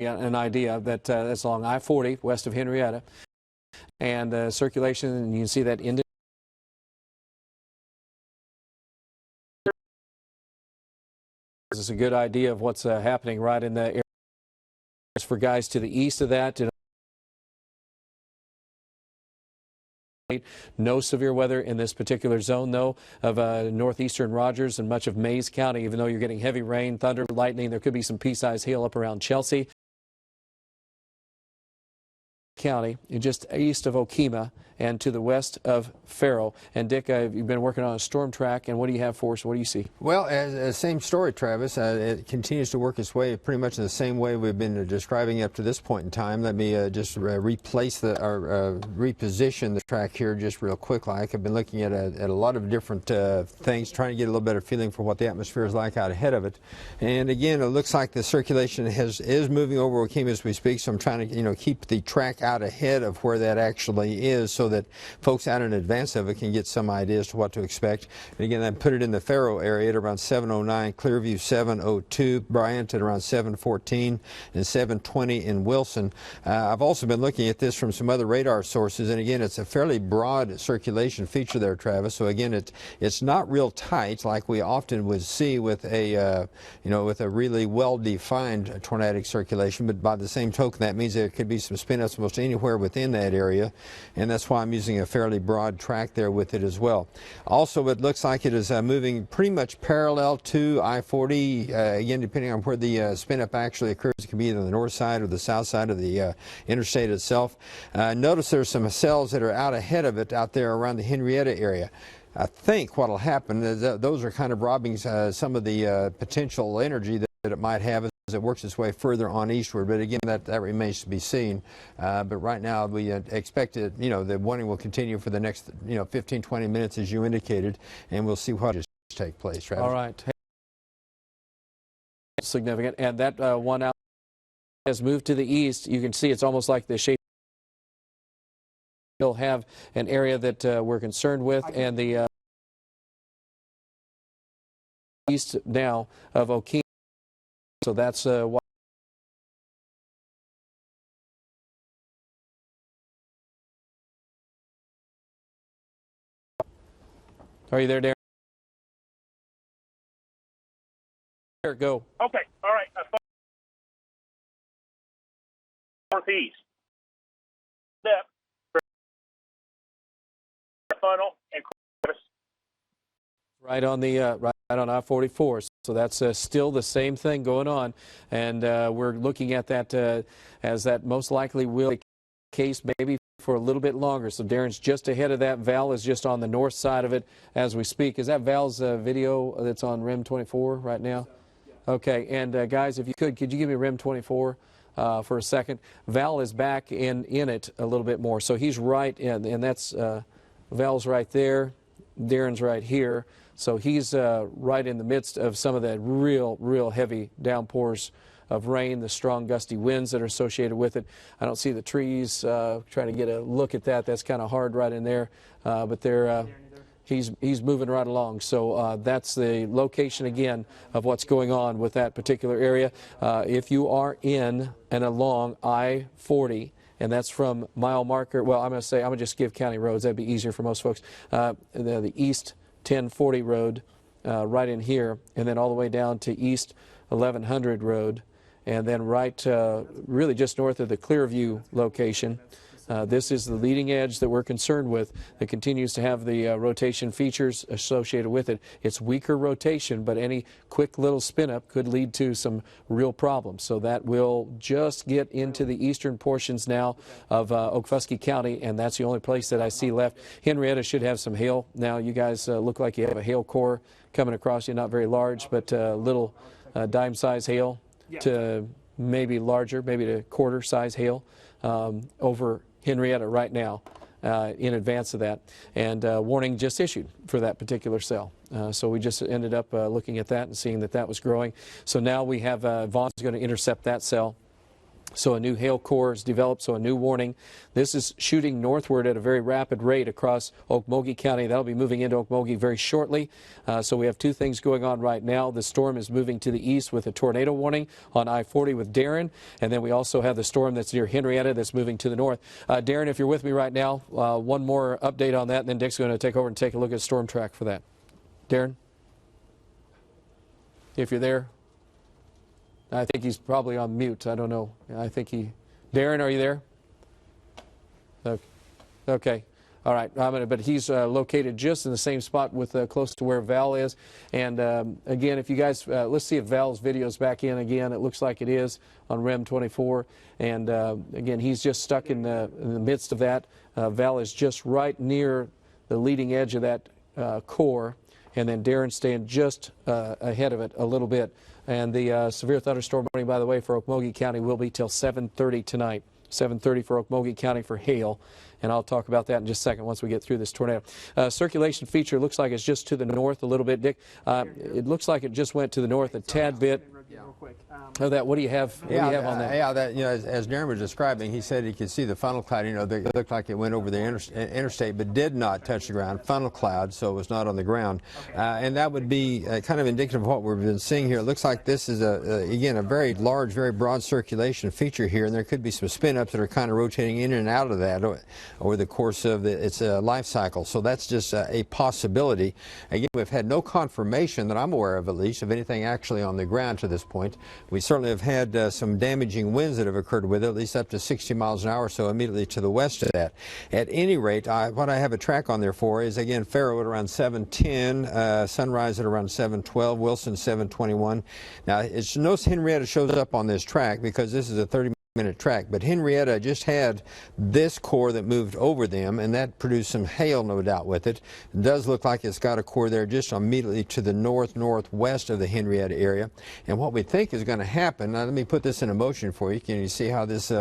an idea that that's along I-40 west of Henrietta, and circulation, and you can see that into. This is a good idea of what's happening right in the area. For guys to the east of that, no severe weather in this particular zone, though, of northeastern Rogers and much of Mays County, even though you're getting heavy rain, thunder, lightning. There could be some pea-sized hail up around Chelsea County, just east of Okemah and to the west of Faro. And Dick, you've been working on a storm track, and what do you have for us? What do you see? Well, same story, Travis. It continues to work its way pretty much in the same way we've been describing up to this point in time. Let me just reposition the track here just real quick. Like I've been looking at a lot of different things, trying to get a little better feeling for what the atmosphere is like out ahead of it. And again, it looks like the circulation is moving over Okemah as we speak. So I'm trying to keep the track out ahead of where that actually is, so that folks out in advance of it can get some idea as to what to expect. And again, I put it in the Faro area at around 709, Clearview 702, Bryant at around 714, and 720 in Wilson. I've also been looking at this from some other radar sources, and again, it's a fairly broad circulation feature there, Travis. So again, it's not real tight like we often would see with a with a really well-defined tornadic circulation. But by the same token, that means there could be some spin-ups almost anywhere within that area, and that's why I'm using a fairly broad track there with it as well. Also, it looks like it is moving pretty much parallel to I-40. Again, depending on where the spin-up actually occurs, it can be either the north side or the south side of the interstate itself. Notice there's some cells that are out ahead of it out there around the Henrietta area. I think what will happen is that those are kind of robbing some of the potential energy that it might have as it works its way further on eastward. But again, that remains to be seen. But right now, we expect it, the warning will continue for the next 15-20 minutes, as you indicated, and we'll see what just take place. Travis. All right. Significant, and that one out has moved to the east. You can see it's almost like the shape. We'll have an area that we're concerned with, and the east now of Okemah. So that's why. Are you there, Darren? There, go. Okay, all right. Northeast. Step. Funnel and right on the right on I-44. So that's still the same thing going on, and we're looking at that as that most likely will be the case maybe for a little bit longer. So Darren's just ahead of that. Val is just on the north side of it as we speak. Is that Val's video that's on RIM 24 right now? Okay, and guys, if you could you give me RIM 24 for a second? Val is back in it a little bit more. So he's right in, and that's Val's right there. Darren's right here. So he's right in the midst of some of that real heavy downpours of rain, the strong gusty winds that are associated with it. I don't see the trees. Trying to get a look at that. That's kind of hard right in there. But they're he's moving right along. So that's the location again of what's going on with that particular area. If you are in and along I-40, and that's from mile marker, well, I'm going to just give county roads. That'd be easier for most folks. The East 1040 road right in here, and then all the way down to East 1100 road, and then right really just north of the Clearview location. This is the leading edge that we're concerned with that continues to have the rotation features associated with it. It's weaker rotation, but any quick little spin-up could lead to some real problems. So that will just get into the eastern portions now of Okfuskee County, and that's the only place that I see left. Henrietta should have some hail. Now, you guys look like you have a hail core coming across you, not very large, but little dime-size hail to maybe larger, maybe to quarter-size hail over Henrietta right now in advance of that, and warning just issued for that particular cell. So we just ended up looking at that and seeing that that was growing. So now we have Vaughn's going to intercept that cell So a new hail core is developed, so a new warning. This is shooting northward at a very rapid rate across Okmulgee County. That'll be moving into Okmulgee very shortly. So we have two things going on right now. The storm is moving to the east with a tornado warning on I-40 with Darren. And then we also have the storm that's near Henrietta that's moving to the north. Darren, if you're with me right now, one more update on that, and then Dick's going to take over and take a look at storm track for that. Darren? If you're there. I think he's probably on mute. I don't know. I think he... Darren, are you there? Okay. All right. But he's located just in the same spot with close to where Val is. And again, if you guys... let's see if Val's video's back in again. It looks like it is on REM 24. And again, he's just stuck in the midst of that. Val is just right near the leading edge of that core. And then Darren's staying just ahead of it a little bit. And the severe thunderstorm warning, by the way, for Okmulgee County will be till 7:30 tonight. 7:30 for Okmulgee County for hail. And I'll talk about that in just a second once we get through this tornado. Circulation feature looks like it's just to the north a little bit, Dick. It looks like it just went to the north a tad bit. What do you have? What do you have on that? Yeah, that, as Darren was describing, he said he could see the funnel cloud. It looked like it went over the interstate, but did not touch the ground. Funnel cloud, so it was not on the ground. And that would be kind of indicative of what we've been seeing here. It looks like this is again a very large, very broad circulation feature here, and there could be some spin-ups that are kind of rotating in and out of that over the course of its life cycle. So that's just a possibility. Again, we've had no confirmation that I'm aware of, at least, of anything actually on the ground to this point. We certainly have had some damaging winds that have occurred with it, at least up to 60 miles an hour or so immediately to the west of that. At any rate, what I have a track on there for is, again, Faro at around 7:10, Sunrise at around 7:12, Wilson 7:21. Now, it's notice Henrietta shows up on this track because this is a 30-minute track, but Henrietta just had this core that moved over them, and that produced some hail, no doubt, with it. It does look like it's got a core there just immediately to the northwest of the Henrietta area. And what we think is going to happen, now let me put this in motion for you. Can you see how this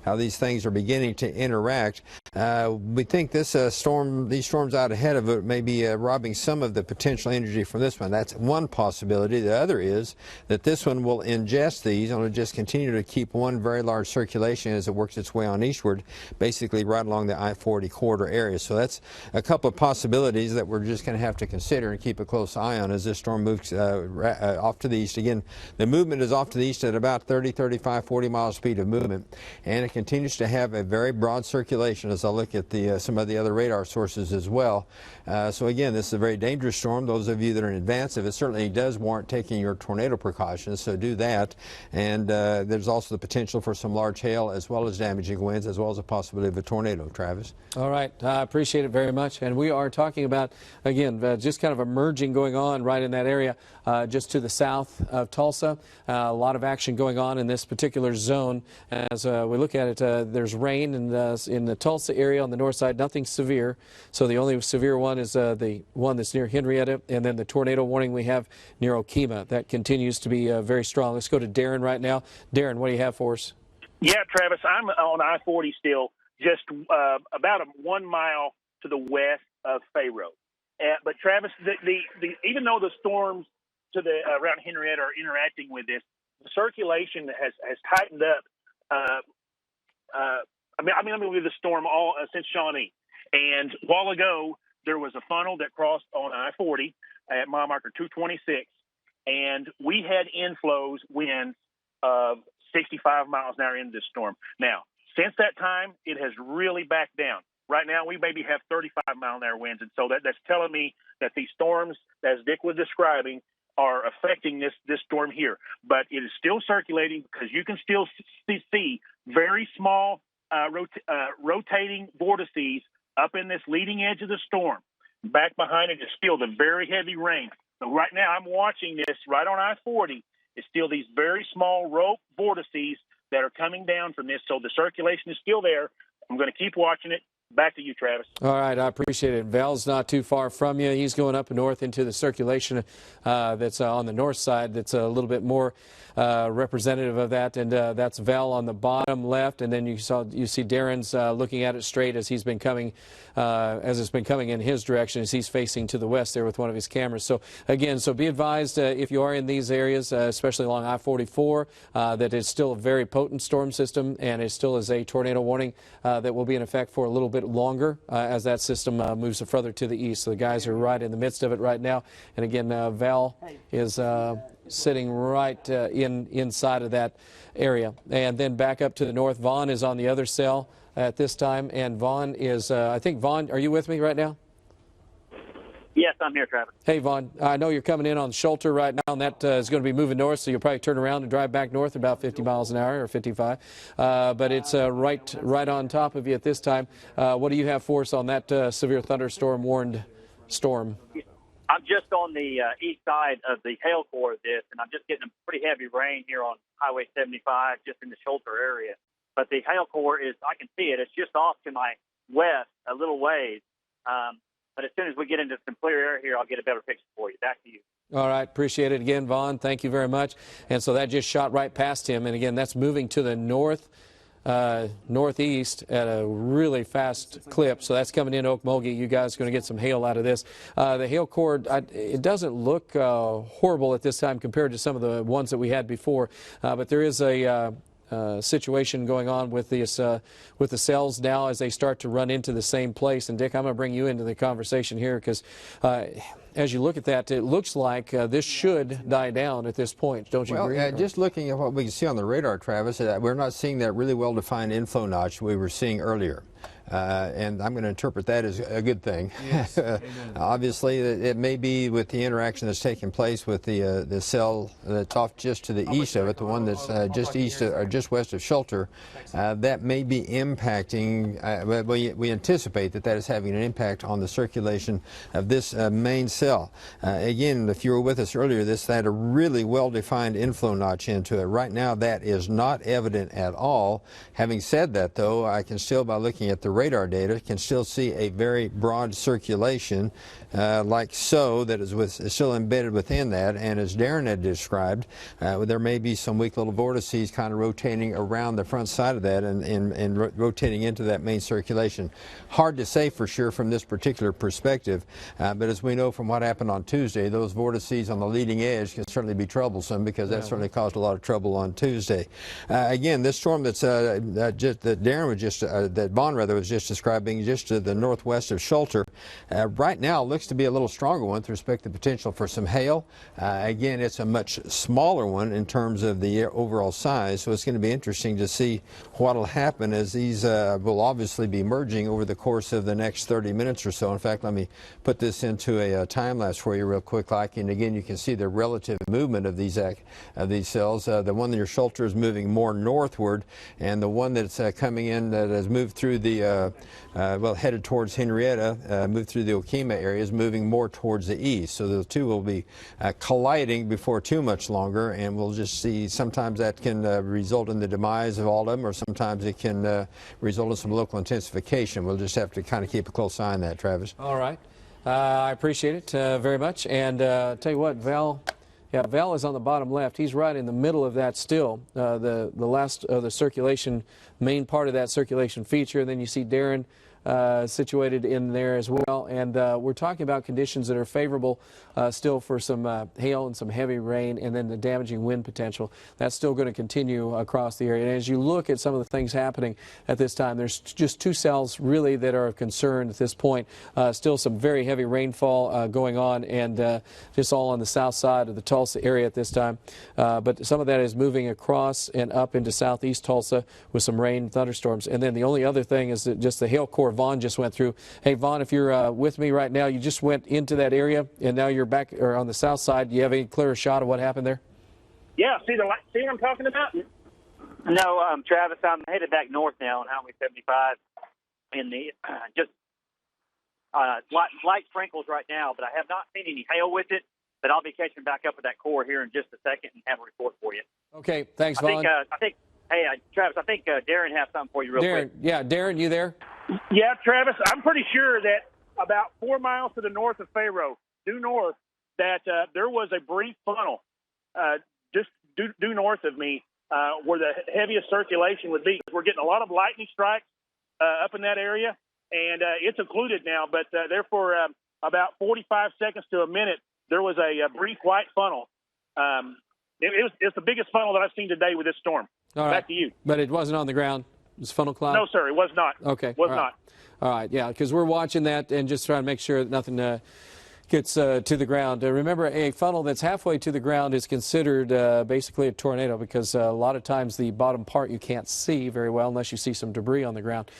how these things are beginning to interact? We think this these storms out ahead of it may be robbing some of the potential energy from this one. That's one possibility. The other is that this one will ingest these and will just continue to keep one very large circulation as it works its way on eastward, basically right along the I-40 corridor area. So that's a couple of possibilities that we're just going to have to consider and keep a close eye on as this storm moves off to the east. Again, the movement is off to the east at about 30, 35, 40 miles speed of movement, and it continues to have a very broad circulation as I look at some of the other radar sources as well. So again, this is a very dangerous storm. Those of you that are in advance of it, certainly does warrant taking your tornado precautions, so do that. And there's also the potential for some large hail as well as damaging winds, as well as a possibility of a tornado. Travis? All right. I appreciate it very much. And we are talking about, again, just kind of a merging going on right in that area just to the south of Tulsa. A lot of action going on in this particular zone. As we look at it, there's rain in the Tulsa area on the north side, nothing severe. So the only severe one is the one that's near Henrietta, and then the tornado warning we have near Okemah. That continues to be very strong. Let's go to Darren right now. Darren, what do you have for us? Yeah, Travis, I'm on I-40 still, just about 1 mile to the west of Faro. But Travis, even though the storms to the around Henrietta are interacting with this, the circulation has tightened up. I've been with the storm since Shawnee, and a while ago there was a funnel that crossed on I-40 at mile marker 226, and we had inflows winds of 65 miles an hour into this storm. Now, since that time, it has really backed down. Right now, we maybe have 35 mile an hour winds, and so that's telling me that these storms, as Dick was describing, are affecting this storm here. But it is still circulating because you can still see very small rotating vortices up in this leading edge of the storm. Back behind it is still the very heavy rain. So right now, I'm watching this right on I-40. It's still these very small rope vortices that are coming down from this. So the circulation is still there. I'm going to keep watching it. Back to you, Travis. All right, I appreciate it. Val's not too far from you. He's going up north into the circulation that's on the north side that's a little bit more representative of that, and that's Val on the bottom left, and then you see Darren's looking at it straight as he's been coming, as it's been coming in his direction as he's facing to the west there with one of his cameras. So again, be advised if you are in these areas, especially along I-44, that it's still a very potent storm system, and it still is a tornado warning that will be in effect for a little bit longer as that system moves further to the east. So the guys are right in the midst of it right now, and again, Val is sitting right inside of that area. And then back up to the north, Vaughn is on the other cell at this time, and Vaughn is, I think, Vaughn, are you with me right now? Yes, I'm here, Travis. Hey, Vaughn, I know you're coming in on Shelter right now, and that is going to be moving north, so you'll probably turn around and drive back north about 50 miles an hour or 55. But it's right on top of you at this time. What do you have for us on that severe thunderstorm warned storm? I'm just on the east side of the hail core of this, and I'm just getting a pretty heavy rain here on Highway 75, just in the Shelter area. But the hail core is, I can see it. It's just off to my west a little ways. But as soon as we get into some clear air here, I'll get a better picture for you. Back to you. All right. Appreciate it again, Vaughn. Thank you very much. And so that just shot right past him. And again, that's moving to the northeast at a really fast clip. So that's coming in Okmulgee. You guys are going to get some hail out of this. The hail core, it doesn't look horrible at this time compared to some of the ones that we had before. But there is a situation going on with the cells now as they start to run into the same place. And Dick, I'm going to bring you into the conversation here because as you look at that, it looks like this should die down at this point. Don't you agree? Just looking at what we can see on the radar, Travis, we're not seeing that really well-defined inflow notch we were seeing earlier. And I'm going to interpret that as a good thing. Yes. Obviously, it may be with the interaction that's taking place with the cell that's off just to the east of it, the one that's just east or just west of Shelter. That may be impacting. We anticipate that is having an impact on the circulation of this main cell. Again, if you were with us earlier, this had a really well-defined inflow notch into it. Right now, that is not evident at all. Having said that, though, I can still, by looking at the radar data, can still see a very broad circulation like so that is still embedded within that. And as Darren had described, there may be some weak little vortices kind of rotating around the front side of that and rotating into that main circulation. Hard to say for sure from this particular perspective, but as we know from what happened on Tuesday, those vortices on the leading edge can certainly be troublesome because that certainly caused a lot of trouble on Tuesday. Again, this storm that Darren was just, that Vaughn rather was just describing, just to the northwest of Shelter, right now looks to be a little stronger one with respect to the potential for some hail. Again, it's a much smaller one in terms of the overall size, so it's going to be interesting to see what will happen as these will obviously be merging over the course of the next 30 minutes or so. In fact, let me put this into a time lapse for you real quick, and again, you can see the relative movement of these cells. The one in your Shelter is moving more northward, and the one that's coming in that has moved through the headed towards Henrietta, moved through the Okemah area, is moving more towards the east. So the two will be colliding before too much longer, and we'll just see sometimes that can result in the demise of all of them, or sometimes it can result in some local intensification. We'll just have to kind of keep a close eye on that, Travis. All right. I appreciate it very much. And tell you what, Val is on the bottom left. He's right in the middle of that still, the last of the circulation, main part of that circulation feature. And then you see Darren situated in there as well. And we're talking about conditions that are favorable still for some hail and some heavy rain, and then the damaging wind potential. That's still going to continue across the area. And as you look at some of the things happening at this time, there's just two cells really that are of concern at this point. Still some very heavy rainfall going on, and just all on the south side of the Tulsa area at this time. But some of that is moving across and up into southeast Tulsa with some rain, thunderstorms. And then the only other thing is that just the hail core Vaughn just went through. Hey, Vaughn, if you're with me right now, you just went into that area, and now you're back or on the south side. Do you have any clearer shot of what happened there? Yeah, see what I'm talking about? No, Travis, I'm headed back north now on Highway 75 in the just light sprinkles right now, but I have not seen any hail with it. But I'll be catching back up with that core here in just a second and have a report for you. Okay, thanks, Vaughn. Travis, I think Darren has something for you real quick. Yeah, Darren, you there? Yeah, Travis, I'm pretty sure that about 4 miles to the north of Faro, due north, that there was a brief funnel just due north of me where the heaviest circulation would be. We're getting a lot of lightning strikes up in that area, and it's occluded now, but therefore about 45 seconds to a minute, there was a brief white funnel. It's the biggest funnel that I've seen today with this storm. All right. Back to you. But it wasn't on the ground? It was funnel cloud? No, sir, it was not. Okay. Was not. All right, yeah, because we're watching that and just trying to make sure that nothing gets to the ground. Remember, a funnel that's halfway to the ground is considered basically a tornado because a lot of times the bottom part you can't see very well unless you see some debris on the ground.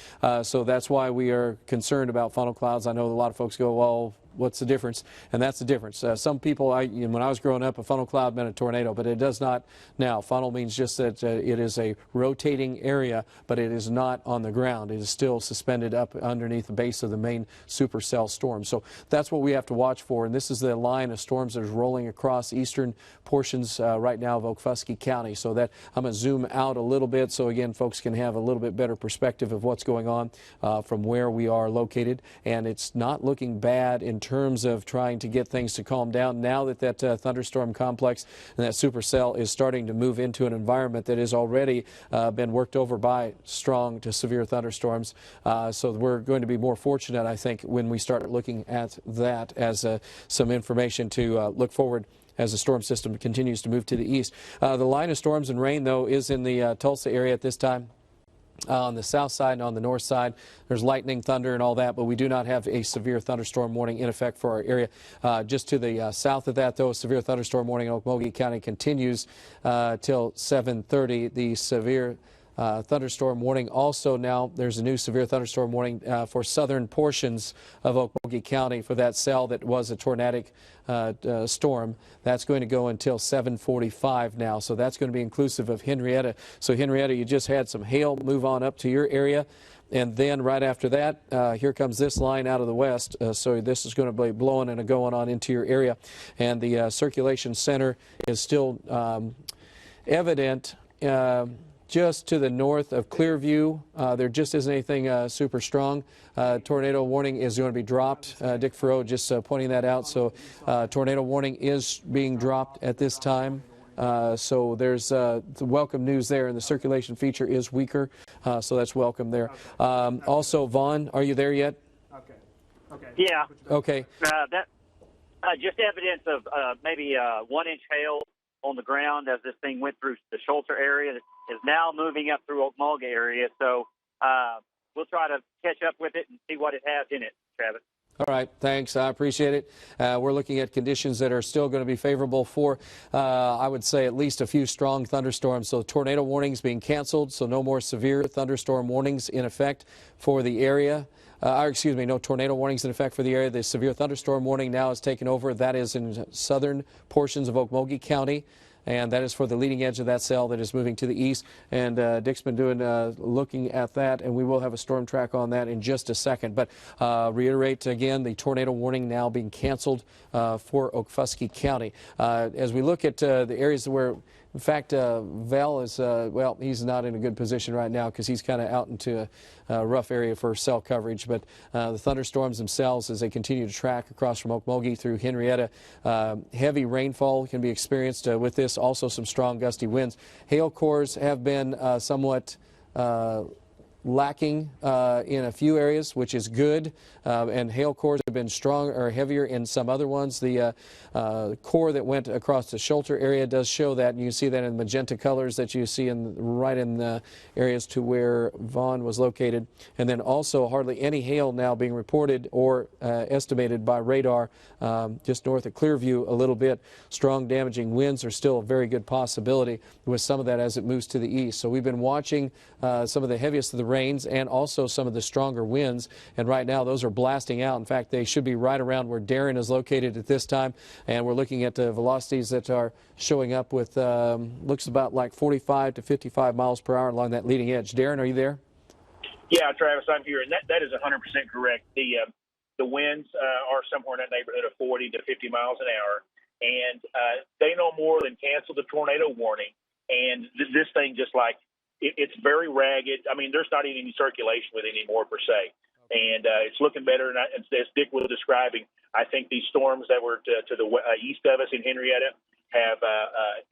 So that's why we are concerned about funnel clouds. I know a lot of folks go, well, what's the difference? And that's the difference. Some people, when I was growing up, a funnel cloud meant a tornado, but it does not now. Funnel means just that it is a rotating area, but it is not on the ground. It is still suspended up underneath the base of the main supercell storm. So that's what we have to watch for. And this is the line of storms that is rolling across eastern portions right now of Okfuskee County. So that I'm going to zoom out a little bit so, again, folks can have a little bit better perspective of what's going on from where we are located. And it's not looking bad in terms of trying to get things to calm down now that that thunderstorm complex and that supercell is starting to move into an environment that has already been worked over by strong to severe thunderstorms. So we're going to be more fortunate, I think, when we start looking at that as some information to look forward as the storm system continues to move to the east. The line of storms and rain, though, is in the Tulsa area at this time. On the south side and on the north side, there's lightning, thunder, and all that, but we do not have a severe thunderstorm warning in effect for our area. Just to the south of that, though, a severe thunderstorm warning in Okmulgee County continues till 7:30. The severe thunderstorm warning also now, there's a new severe thunderstorm warning for southern portions of Okmulgee County for that cell that was a tornadic storm. That's going to go until 7:45 now, so that's going to be inclusive of Henrietta. So Henrietta, you just had some hail move on up to your area, and then right after that, here comes this line out of the west. So this is going to be blowing and going on into your area, and the circulation center is still evident just to the north of Clearview. There just isn't anything super strong. Tornado warning is going to be dropped. Dick Farrow just pointing that out. So tornado warning is being dropped at this time. So there's the welcome news there, and the circulation feature is weaker. So that's welcome there. Also, Vaughn, are you there yet? Okay. Yeah. Okay. That just evidence of maybe 1 inch hail on the ground as this thing went through the Schulter area. Is now moving up through Okmulgee area, so we'll try to catch up with it and see what it has in it, Travis. All right, thanks. I appreciate it. We're looking at conditions that are still going to be favorable for, I would say, at least a few strong thunderstorms. So tornado warnings being canceled, so no more severe thunderstorm warnings in effect for the area. Excuse me, no tornado warnings in effect for the area. The severe thunderstorm warning now is taken over. That is in southern portions of Okmulgee County. And that is for the leading edge of that cell that is moving to the east. And Dick's been doing looking at that, and we will have a storm track on that in just a second. But reiterate again, the tornado warning now being canceled for Okfuskee County. As we look at the areas where, in fact, Val is, well, he's not in a good position right now because he's kind of out into a rough area for cell coverage. But the thunderstorms themselves, as they continue to track across from Okmulgee through Henrietta, heavy rainfall can be experienced with this. Also some strong gusty winds. Hail cores have been somewhat lacking in a few areas, which is good, and hail cores have been strong or heavier in some other ones. The core that went across the Schulter area does show that, and you see that in magenta colors that you see right in the areas to where Vaughn was located. And then also hardly any hail now being reported or estimated by radar just north of Clearview a little bit. Strong damaging winds are still a very good possibility with some of that as it moves to the east. So we've been watching some of the heaviest of the rains and also some of the stronger winds, and right now those are blasting out. In fact, they should be right around where Darren is located at this time, and we're looking at the velocities that are showing up with looks about like 45 to 55 miles per hour along that leading edge. Darren, are you there? Yeah, Travis, I'm here, and that is 100% correct. The winds are somewhere in the neighborhood of 40 to 50 miles an hour, and they no more than canceled the tornado warning, and this thing just like it's very ragged. I mean, there's not even any circulation with it anymore per se. And it's looking better. And as Dick was describing, I think these storms that were to the east of us in Henrietta have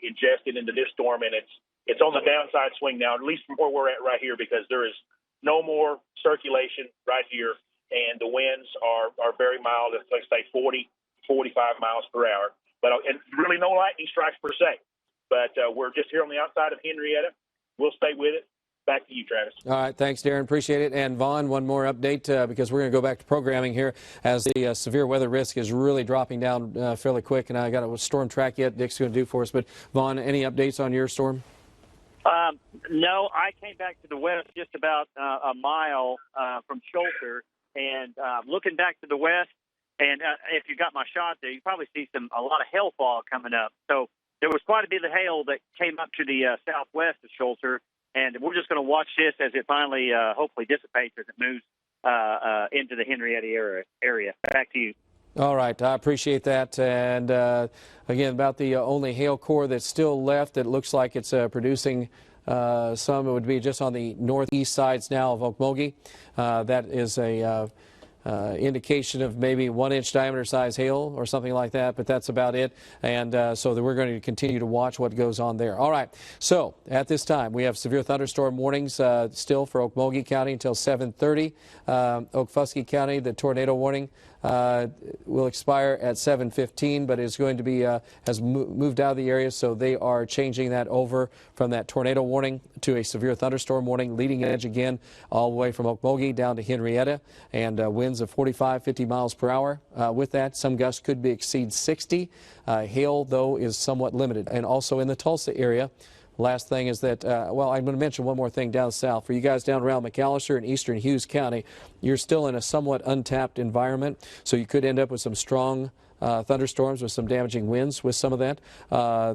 ingested into this storm, and it's on the downside swing now, at least from where we're at right here, because there is no more circulation right here, and the winds are very mild. It's like say 40, 45 miles per hour, but and really no lightning strikes per se. But we're just here on the outside of Henrietta. We'll stay with it. Back to you, Travis. All right, thanks, Darren. Appreciate it. And Vaughn, one more update because we're going to go back to programming here as the severe weather risk is really dropping down fairly quick. And I got a storm track yet Dick's going to do for us. But Vaughn, any updates on your storm? No, I came back to the west just about a mile from Shoulder, and looking back to the west. And if you got my shot there, you probably see a lot of hail fall coming up. So there was quite a bit of hail that came up to the southwest of Shoulder. And we're just going to watch this as it finally, hopefully, dissipates as it moves into the Henrietta area. Back to you. All right, I appreciate that. And again, about the only hail core that's still left, it looks like it's producing some. It would be just on the northeast sides now of Okmulgee. That is a indication of maybe 1-inch diameter size hail or something like that, but that's about it. And so that we're going to continue to watch what goes on there. All right, so at this time we have severe thunderstorm warnings still for Okmulgee County until 7:30. Okfuskee County, the tornado warning will expire at 7:15, but it's going to be has moved out of the area, so they are changing that over from that tornado warning to a severe thunderstorm warning, leading edge again all the way from Okmulgee down to Henrietta, and winds of 45, 50 miles per hour. With that, some gusts could exceed 60. Hail, though, is somewhat limited. And also in the Tulsa area, last thing is that, well, I'm going to mention one more thing down south. For you guys down around McAllister and eastern Hughes County, you're still in a somewhat untapped environment, so you could end up with some strong thunderstorms with some damaging winds with some of that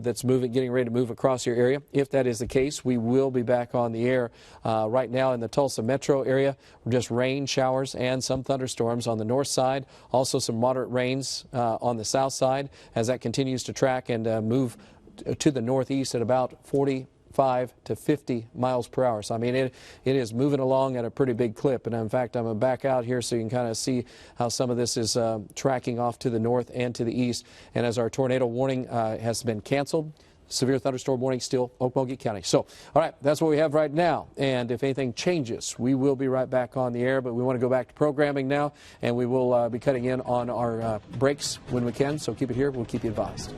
that's getting ready to move across your area. If that is the case, we will be back on the air. Right now in the Tulsa metro area, just rain showers and some thunderstorms on the north side. Also some moderate rains on the south side as that continues to track and move to the northeast at about 45 to 50 miles per hour. So, I mean, it is moving along at a pretty big clip. And, in fact, I'm going to back out here so you can kind of see how some of this is tracking off to the north and to the east. And as our tornado warning has been canceled, severe thunderstorm warning still Okmulgee County. So, all right, that's what we have right now. And if anything changes, we will be right back on the air. But we want to go back to programming now, and we will be cutting in on our breaks when we can. So keep it here. We'll keep you advised.